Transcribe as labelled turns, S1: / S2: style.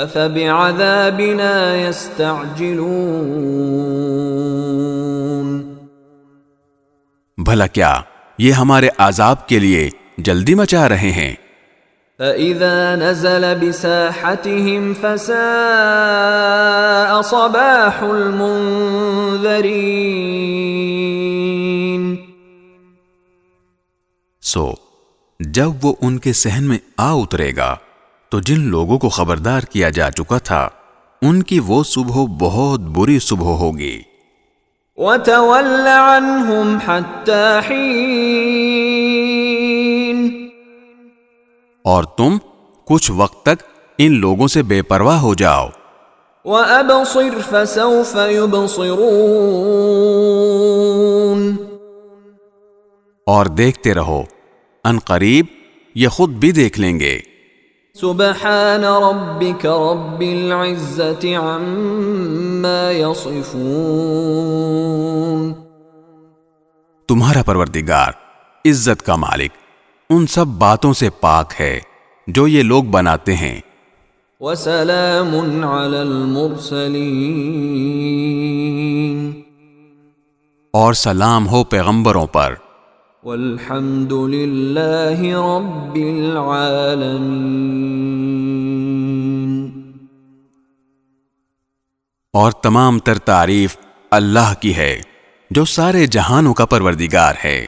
S1: أفبعذابنا يستعجلون،
S2: بھلا کیا یہ ہمارے عذاب کے لیے جلدی مچا رہے ہیں؟
S1: فَإِذَا نَزَلَ بِسَاحَتِهِمْ فَسَاءَ صَبَاحُ الْمُنذَرِينَ،
S2: سو جب وہ ان کے صحن میں آ اترے گا تو جن لوگوں کو خبردار کیا جا چکا تھا ان کی وہ صبح بہت بری صبح ہوگی۔
S1: وَتَوَلَّ عَنْهُمْ حَتَّى حِينٍ،
S2: اور تم کچھ وقت تک ان لوگوں سے بے پرواہ ہو جاؤ۔
S1: وَأَبْصِرْ فَسَوْفَ يُبْصِرُونَ،
S2: اور دیکھتے رہو، ان قریب یہ خود بھی دیکھ لیں گے۔
S1: سبحان ربك رب العزة عما يصفون،
S2: تمہارا پروردگار عزت کا مالک ان سب باتوں سے پاک ہے جو یہ لوگ بناتے ہیں۔
S1: وسلام على المرسلين،
S2: اور سلام ہو پیغمبروں پر،
S1: والحمد للہ رب العالمین،
S2: اور تمام تر تعریف اللہ کی ہے جو سارے جہانوں کا پروردگار ہے۔